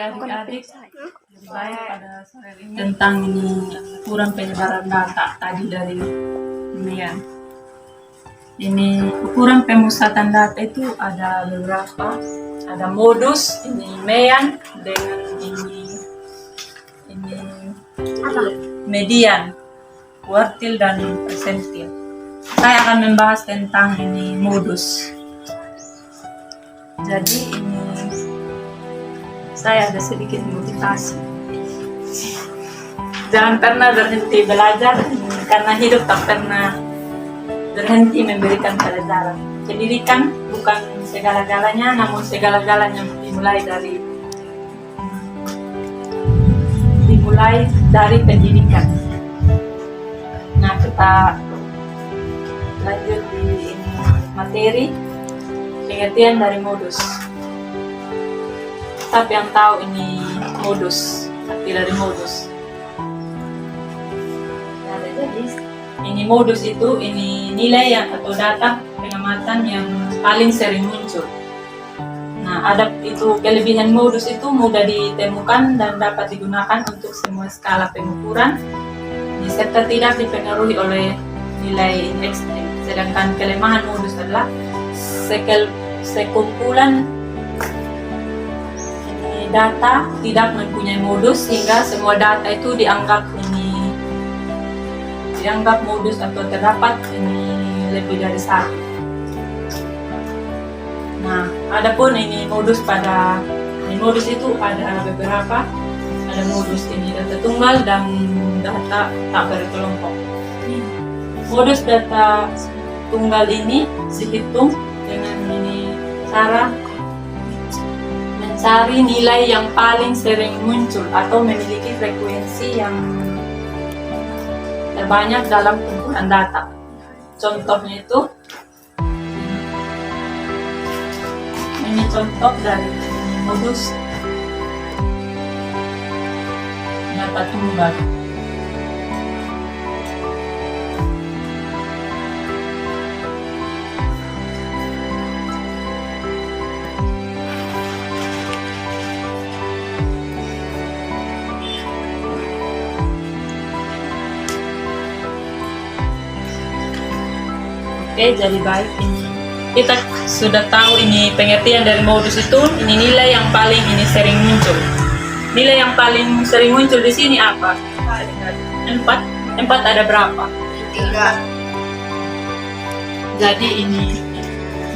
adik-adik, baik pada sore ini tentang ini ukuran penyebaran data tadi dari Mian. Ini ukuran pemusatan data itu ada beberapa, ada modus, ini Mian dengan ini median, kuartil dan persentil. Saya akan membahas tentang ini modus. Jadi ini saya ada sedikit motivasi. Jangan pernah berhenti belajar, karena hidup tak pernah berhenti memberikan pelajaran. Pendidikan bukan segala-galanya, namun segala-galanya dimulai dari pendidikan. Nah, kita lanjut di materi pengertian dari modus. Tapi yang tahu ini modus, arti dari modus. Nah, jadi ini modus itu ini nilai yang atau data pengamatan yang paling sering muncul. Nah, ada itu kelebihan modus itu mudah ditemukan dan dapat digunakan untuk semua skala pengukuran, serta tidak dipengaruhi oleh nilai ekstrem. Sedangkan kelemahan modus adalah sekumpulan data tidak mempunyai modus sehingga semua data itu dianggap modus atau terdapat ini lebih dari satu. Nah, adapun ini modus itu ada beberapa, ada modus ini data tunggal dan data tak berkelompok. Modus data tunggal ini dihitung dengan ini cara mencari nilai yang paling sering muncul atau memiliki frekuensi yang terbanyak dalam kumpulan data. Contohnya itu, ini contoh dari modus data tunggal. Oke, jadi baik, ini kita sudah tahu ini pengertian dari modus itu, ini nilai yang paling ini sering muncul. Nilai yang paling sering muncul di sini apa? 4. 4 ada berapa? 3. Jadi ini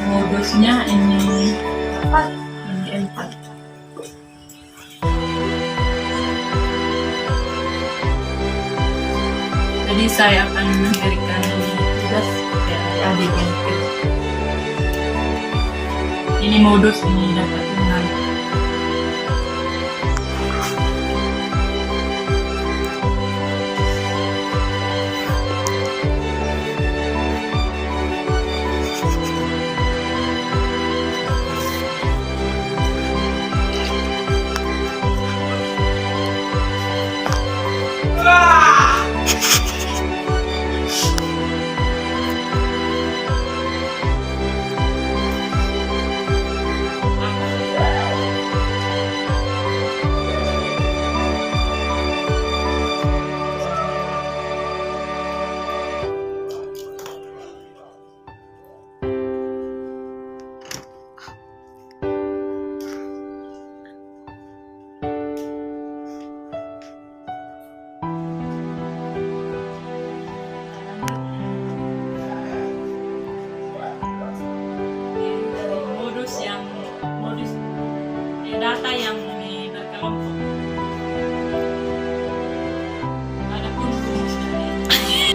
modusnya ini 4. Jadi saya akan memberikan tugas adik ini modus ini dapat tunggal. Data yang berkelompok. Adapun rumus dari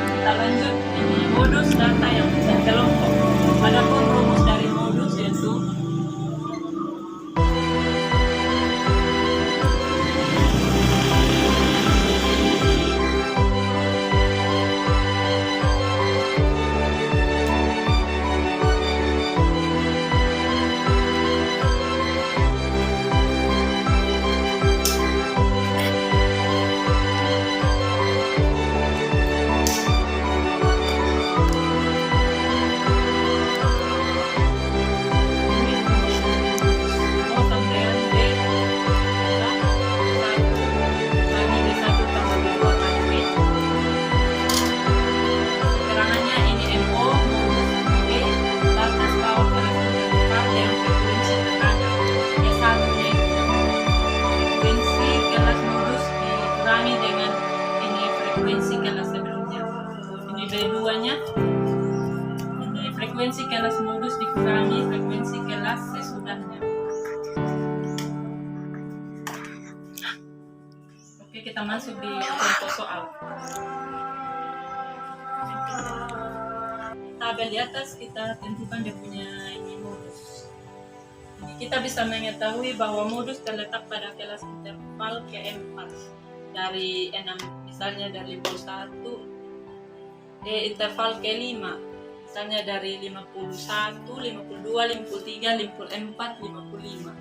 kita lanjut ini modus data yang berkelompok. Adapun rumus dari modus yaitu kita masuk di contoh soal. Tabel di atas kita tentukan dia punya ini modus. Jadi kita bisa mengetahui bahwa modus terletak pada kelas interval keempat dari 6, misalnya dari 51, interval ke-5, misalnya dari 51, 52, 53, 54, 55.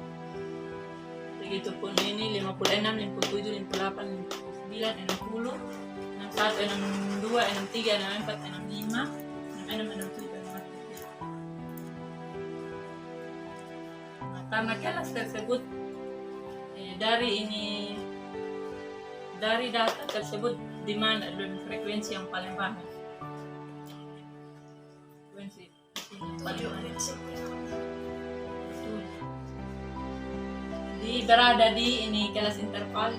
Begitupun ini 56, 57, 58, 59, 60, 61, 62, 63, 64, 65, 66, 67, 68. Nah, karena kelas tersebut dari data tersebut di mana frekuensi yang paling banyak. Frekuensi paling banyak. Jadi berada di ini kelas interval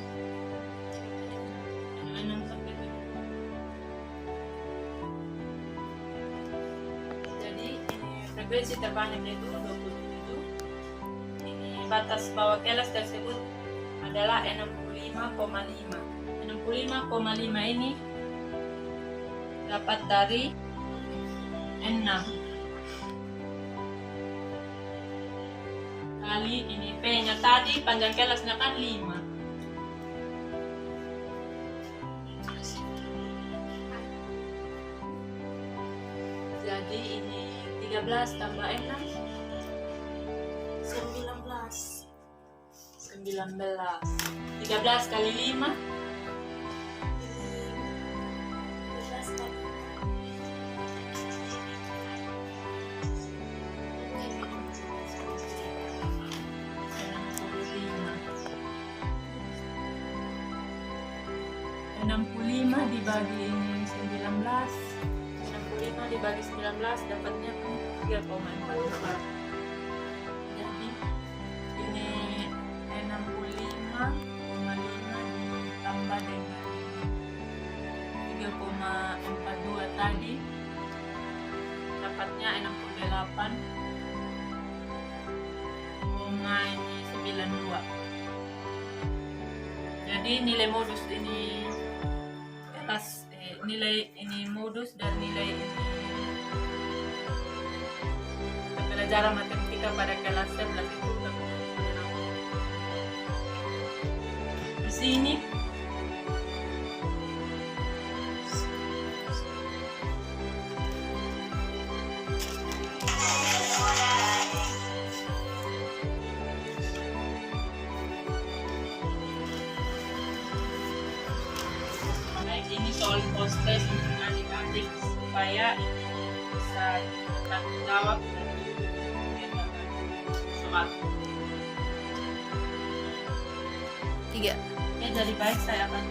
6 sampai 7. Jadi ini frekuensi terbanyak yaitu 27. Ini batas bawah kelas tersebut adalah 65,5. 65,5 ini dapat dari 6 kali ini P-nya tadi panjang kelasnya kan 5. Jadi ini 13 tambah 6 19. 13 kali 5 65 dibagi ini 19. 65 dibagi 19 dapatnya 3,4. Jadi ini 65,5 ditambah dengan 3,42 tadi dapatnya 68,92. Jadi nilai modus ini atas nilai ini modus dan nilai ini pembelajaran matematika pada kelas 11 itu di sini ini soal post test untuk adik-adik supaya ini bisa bertanggung jawab dan soal 3. Ya, jadi baik saya akan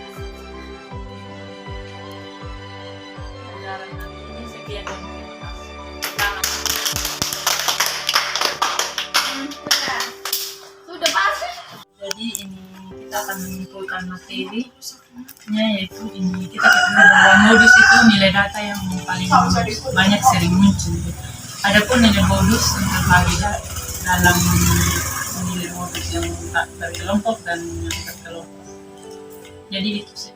pelajaran nanti ini. Sekian dan terima kasih. Sudah pasti. Jadi ini kita akan menyimpulkan materi yaitu ini kita ketahui bahwa modus itu nilai data yang paling banyak sering muncul. Adapun nilai modus terbagi dalam nilai modus yang tak terkelompok dan yang terkelompok. Jadi itu sih.